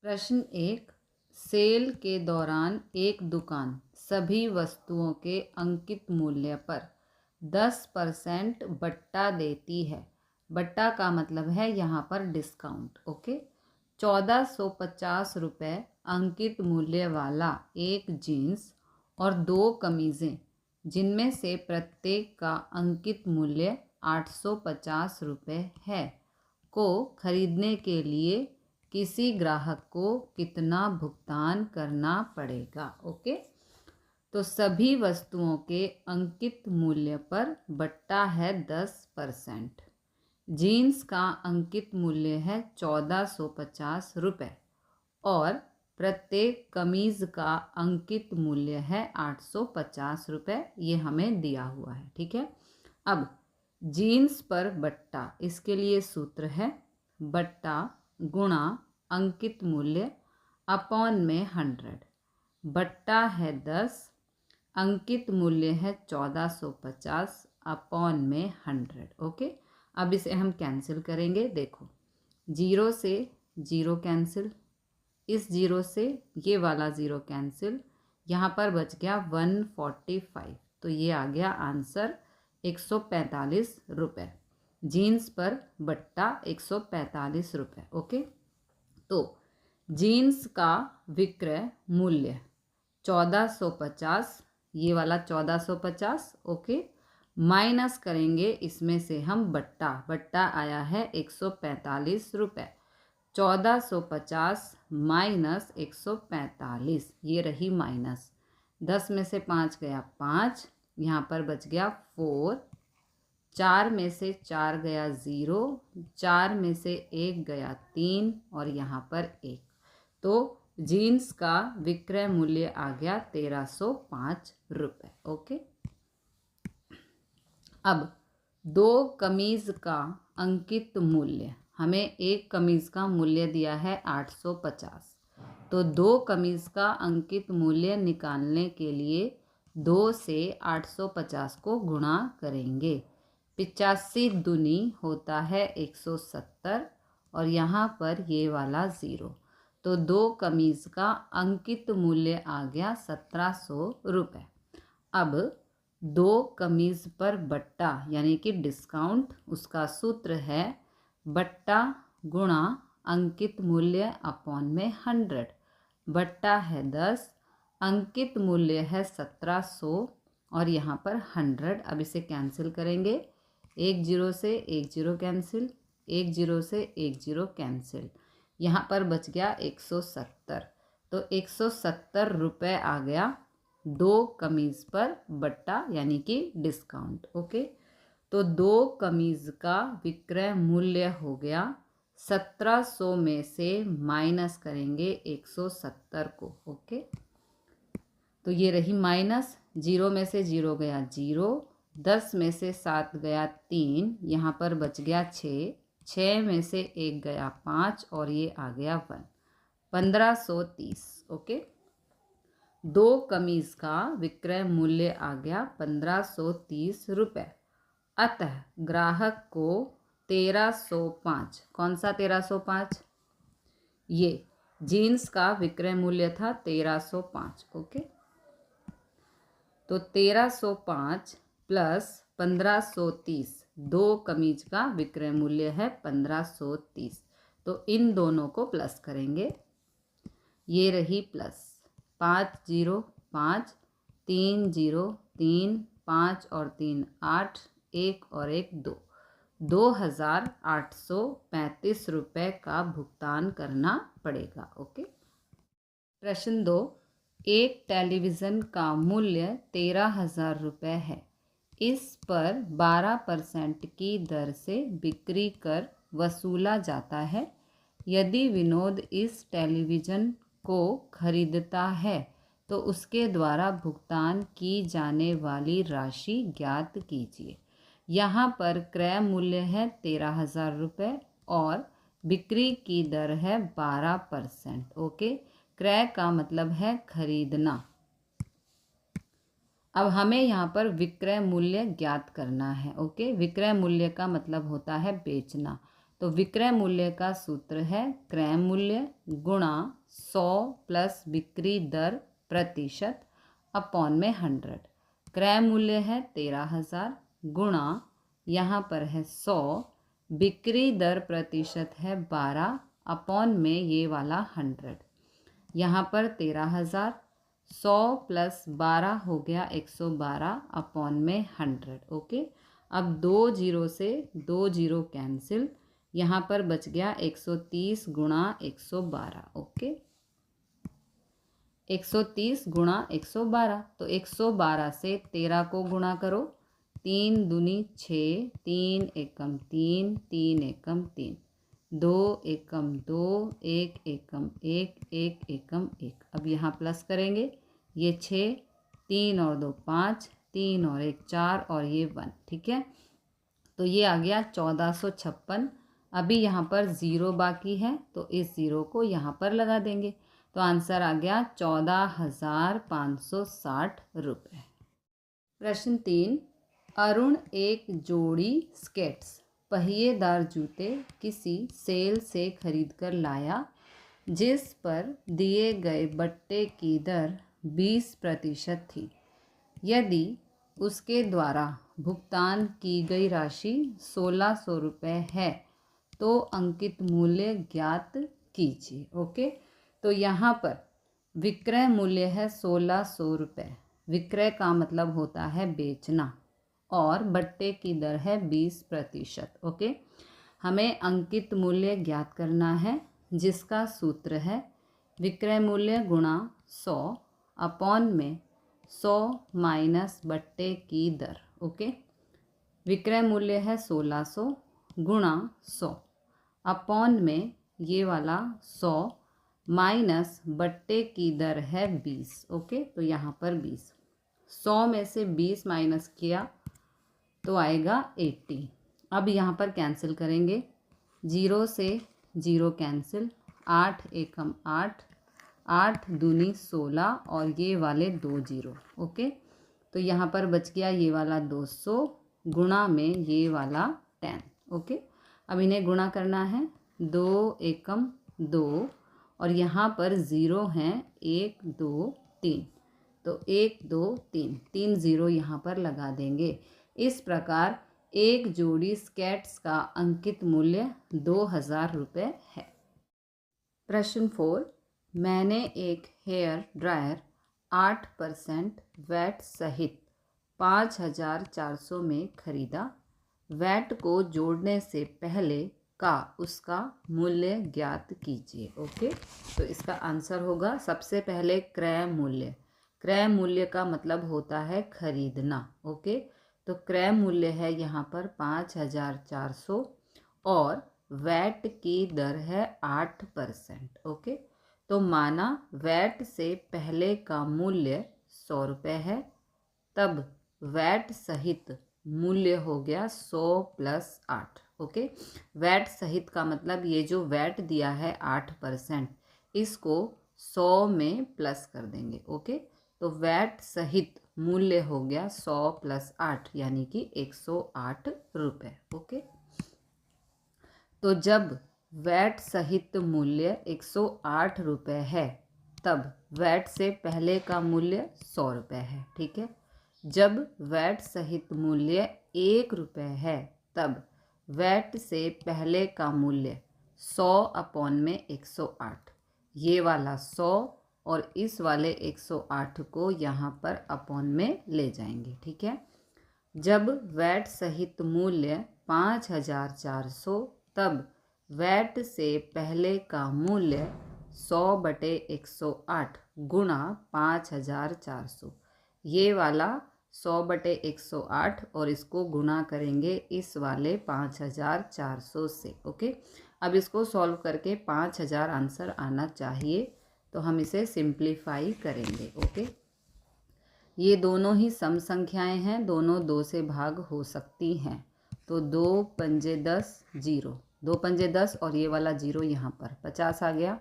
प्रश्न एक, सेल के दौरान एक दुकान सभी वस्तुओं के अंकित मूल्य पर 10% बट्टा देती है। बट्टा का मतलब है यहाँ पर डिस्काउंट। ओके, 1450 रुपये अंकित मूल्य वाला एक जीन्स और 2 कमीज़ें जिनमें से प्रत्येक का अंकित मूल्य 850 रुपये है को खरीदने के लिए किसी ग्राहक को कितना भुगतान करना पड़ेगा। ओके, तो सभी वस्तुओं के अंकित मूल्य पर बट्टा है 10%। जीन्स का अंकित मूल्य है 1450 रुपये और प्रत्येक कमीज़ का अंकित मूल्य है 850 रुपये। ये हमें दिया हुआ है। ठीक है, अब जीन्स पर बट्टा, इसके लिए सूत्र है बट्टा गुणा अंकित मूल्य अपॉन में 100। बट्टा है 10, अंकित मूल्य है 1450 अपॉन में 100। ओके, अब इसे हम कैंसिल करेंगे। देखो, 0 से 0 कैंसिल, इस 0 से ये वाला 0 कैंसिल, यहाँ पर बच गया 145। तो ये आ गया आंसर 145 रुपये। जीन्स पर बट्टा 145 रुपये। ओके, तो जीन्स का विक्रय मूल्य 1450, ये वाला 1450। ओके, माइनस करेंगे इसमें से हम बट्टा आया है 145 रुपये। 1450 माइनस 145, ये रही माइनस। 10 में से 5 गया 5, यहाँ पर बच गया 4। 4 में से 4 गया 0, 4 में से 1 गया 3 और यहाँ पर 1। तो जीन्स का विक्रय मूल्य आ गया 1305 रुपये। ओके, अब 2 कमीज़ का अंकित मूल्य, हमें एक कमीज़ का मूल्य दिया है 850। तो 2 कमीज़ का अंकित मूल्य निकालने के लिए 2 से 850 को गुणा करेंगे। 85 दूनी होता है 170 और यहाँ पर ये वाला 0। तो 2 कमीज़ का अंकित मूल्य आ गया 1700 रुपये। अब 2 कमीज़ पर बट्टा यानी कि डिस्काउंट, उसका सूत्र है बट्टा गुणा अंकित मूल्य अपॉन में 100। बट्टा है 10, अंकित मूल्य है 1700 और यहाँ पर 100। अब इसे कैंसिल करेंगे। 1 0 से 1 0 कैंसिल, 1 0 से 1 0 कैंसिल, यहाँ पर बच गया 170। तो 170 रुपये आ गया 2 कमीज़ पर बट्टा यानी कि डिस्काउंट। ओके, तो 2 कमीज़ का विक्रय मूल्य हो गया 1700 में से माइनस करेंगे 170 को। ओके, तो ये रही माइनस। 0 में से 0 गया 0, 10 में से 7 गया 3, यहाँ पर बच गया 6, 6 में से 1 गया 5 और ये आ गया 1, 1530। ओके, 2 कमीज़ का विक्रय मूल्य आ गया 1530 रुपये। अतः ग्राहक को 1305, कौन सा 1305? ये जीन्स का विक्रय मूल्य था 1305। ओके, तो 1305 प्लस 1530, 2 कमीज का विक्रय मूल्य है 1530। तो इन दोनों को प्लस करेंगे। ये रही प्लस 5 0 5, 3 0 3, 5 और 3 8, 1 और 1 2, 2835 रुपये का भुगतान करना पड़ेगा। ओके, प्रश्न 2, एक टेलीविज़न का मूल्य 13,000 रुपये है। इस पर 12% की दर से बिक्री कर वसूला जाता है। यदि विनोद इस टेलीविज़न को खरीदता है तो उसके द्वारा भुगतान की जाने वाली राशि ज्ञात कीजिए। यहाँ पर क्रय मूल्य है 13,000 रुपये और बिक्री की दर है 12%। ओके, क्रय का मतलब है खरीदना। अब हमें यहाँ पर विक्रय मूल्य ज्ञात करना है। ओके, विक्रय मूल्य का मतलब होता है बेचना। तो विक्रय मूल्य का सूत्र है क्रय मूल्य गुणा 100 प्लस बिक्री दर प्रतिशत अपॉन में 100। क्रय मूल्य है 13,000 गुणा यहाँ पर है 100, बिक्री दर प्रतिशत है 12 अपॉन में ये वाला 100। यहाँ पर 13,000, 100 प्लस 12 हो गया 112 अपॉन में 100। ओके, अब 2 जीरो से 2 जीरो कैंसिल, यहाँ पर बच गया 130 गुणा 112। ओके, 130 गुणा 112, तो 112 से 13 को गुणा करो, 3 दूनी 6, 3 एकम 3, 3 एकम 3, 2 एकम 2, 1 एकम 1, 1 एकम 1। अब यहाँ प्लस करेंगे, ये 6, 3 और 2 5, 3 और 1 4 और ये 1। ठीक है, तो ये आ गया 1456। अभी यहाँ पर ज़ीरो बाकी है तो इस ज़ीरो को यहाँ पर लगा देंगे, तो आंसर आ गया 14,560 रुपये। प्रश्न 3, अरुण एक जोड़ी स्केट्स पहिएदार जूते किसी सेल से खरीद कर लाया, जिस पर दिए गए बट्टे की दर 20% थी। यदि उसके द्वारा भुगतान की गई राशि 1600 रुपये है तो अंकित मूल्य ज्ञात कीजिए। ओके, तो यहाँ पर विक्रय मूल्य है 1600 रुपये। विक्रय का मतलब होता है बेचना, और बट्टे की दर है 20%। ओके, हमें अंकित मूल्य ज्ञात करना है, जिसका सूत्र है विक्रय मूल्य गुणा 100 अपॉन में 100 माइनस बट्टे की दर। ओके, विक्रय मूल्य है 1600 गुणा 100 अपॉन में ये वाला 100 माइनस बट्टे की दर है 20। ओके, तो यहाँ पर 20, 100 में से 20 माइनस किया तो आएगा 80। अब यहाँ पर कैंसिल करेंगे, 0 से 0 कैंसिल, 8 एकम 8, 8 दूनी 16 और ये वाले 2 जीरो। ओके, तो यहाँ पर बच गया ये वाला 200 गुणा में ये वाला 10। ओके, अब इन्हें गुणा करना है, 2 एकम 2 और यहाँ पर ज़ीरो हैं 1 2 3, तो 1 2 3, 3 ज़ीरो यहाँ पर लगा देंगे। इस प्रकार एक जोड़ी स्केट्स का अंकित मूल्य 2000 रुपये है। प्रश्न 4, मैंने एक हेयर ड्रायर 8% वैट सहित 5400 में खरीदा। वैट को जोड़ने से पहले का उसका मूल्य ज्ञात कीजिए। ओके, तो इसका आंसर होगा सबसे पहले क्रय मूल्य। क्रय मूल्य का मतलब होता है खरीदना। ओके, तो क्रय मूल्य है यहाँ पर 5400 और वैट की दर है 8%। ओके, तो माना वैट से पहले का मूल्य 100 रुपये है, तब वैट सहित मूल्य हो गया 100 प्लस 8। ओके, वैट सहित का मतलब ये जो वैट दिया है 8%, इसको 100 में प्लस कर देंगे। ओके, तो वैट सहित मूल्य हो गया 100 प्लस 8 यानी कि 108 रुपये। ओके, तो जब वैट सहित मूल्य 108 रुपये है तब वैट से पहले का मूल्य 100 रुपये है। ठीक है, जब वैट सहित मूल्य 1 रुपये है तब वैट से पहले का मूल्य 100 अपॉन में 108, ये वाला 100 और इस वाले 108 को यहाँ पर अपॉन में ले जाएंगे। ठीक है, जब वैट सहित मूल्य 5400 तब वैट से पहले का मूल्य 100/108 गुणा 5400, ये वाला 100/108 और इसको गुणा करेंगे इस वाले 5400 से। ओके, अब इसको सॉल्व करके 5000 आंसर आना चाहिए, तो हम इसे सिंप्लीफाई करेंगे। ओके, ये दोनों ही सम संख्याएं हैं, दोनों 2 से भाग हो सकती हैं, तो 2 पंजे 10 जीरो, 2 पंजे 10 और ये वाला जीरो यहाँ पर 50 आ गया,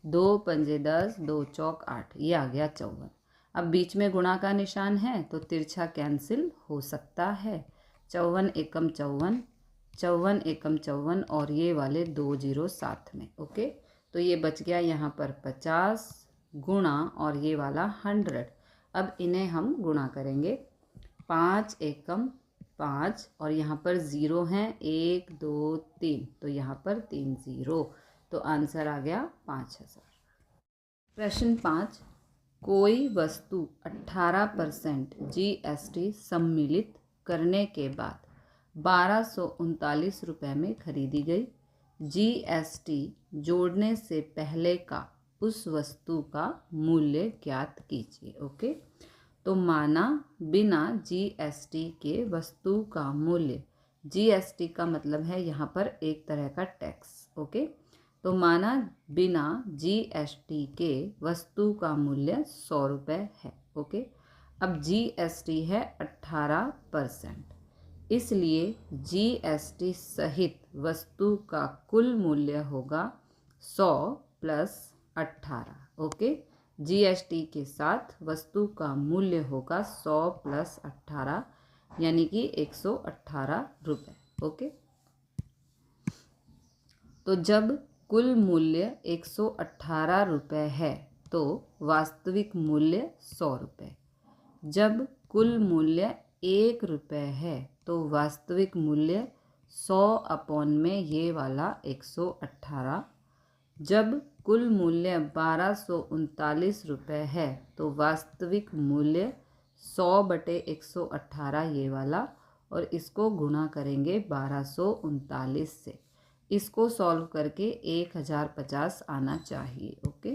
2 पंजे 10, 2 चौक 8, ये आ गया 54। अब बीच में गुणा का निशान है तो तिरछा कैंसिल हो सकता है, 54 एकम 54, 54 एकम 54 और ये वाले 2 जीरो साथ में। ओके, तो ये बच गया यहाँ पर 50 गुणा और ये वाला 100। अब इन्हें हम गुणा करेंगे। 5 एकम 5 और यहाँ पर ज़ीरो हैं 1 2 3, तो यहाँ पर 3 ज़ीरो, तो आंसर आ गया 5000। प्रश्न 5, कोई वस्तु 18% GST सम्मिलित करने के बाद 1239 रुपये में खरीदी गई। GST जोड़ने से पहले का उस वस्तु का मूल्य ज्ञात कीजिए। ओके, तो माना बिना GST के वस्तु का मूल्य, GST का मतलब है यहाँ पर एक तरह का टैक्स। ओके, तो माना बिना GST के वस्तु का मूल्य 100 रुपये है। ओके, अब GST है 18%, इसलिए GST सहित वस्तु का कुल मूल्य होगा 100 प्लस 18। ओके, GST के साथ वस्तु का मूल्य होगा 100 प्लस 18, यानी कि 118 रुपये। ओके, तो जब कुल मूल्य 118 रुपये है तो वास्तविक मूल्य 100 रुपये। जब कुल मूल्य 1 रुपये है तो वास्तविक मूल्य 100 अपॉन में ये वाला 118। जब कुल मूल्य 1239 रुपये है तो वास्तविक मूल्य 100 बटे 118 ये वाला, और इसको गुणा करेंगे 1239 से। इसको सॉल्व करके 1050 आना चाहिए। ओके,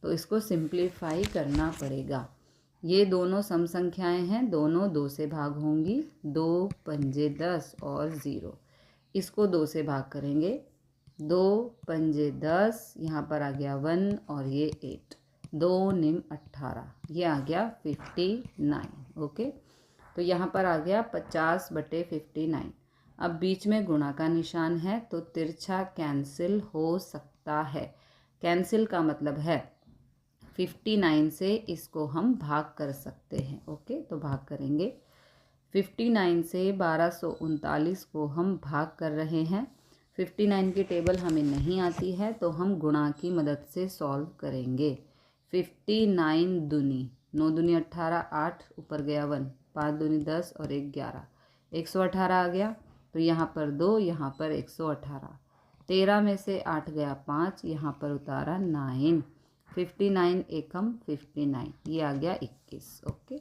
तो इसको सिंप्लीफाई करना पड़ेगा। ये दोनों सम संख्याएं हैं, दोनों 2 से भाग होंगी। 2 पंजे 10 और 0, इसको 2 से भाग करेंगे। 2 पंजे 10, यहाँ पर आ गया 1 और ये 8, 2 निम 18, ये आ गया 59। ओके, तो यहाँ पर आ गया 50 बटे 59। अब बीच में गुणा का निशान है तो तिरछा कैंसिल हो सकता है। कैंसिल का मतलब है 59 से इसको हम भाग कर सकते हैं। ओके, तो भाग करेंगे। 59 से 1239 को हम भाग कर रहे हैं। 59 की टेबल हमें नहीं आती है तो हम गुणा की मदद से सॉल्व करेंगे। 59 दूनी 9 दूनी 18, 8 ऊपर गया 1, 5 दूनी 10 और 1 11, 118 आ गया। तो यहाँ पर 2, यहाँ पर 118, 13 में से 8 गया 5, यहाँ पर उतारा 9, 59 एकम 59, ये आ गया 21। ओके,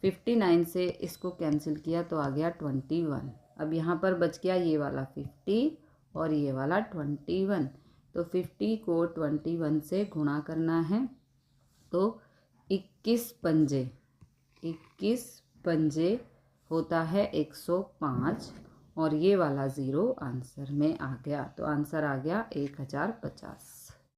59 से इसको कैंसिल किया तो आ गया 21। अब यहाँ पर बच गया ये वाला 50 और ये वाला 21, तो 50 को 21 से गुणा करना है तो 21 पंजे होता है 105 और ये वाला 0 आंसर में आ गया, तो आंसर आ गया 1050।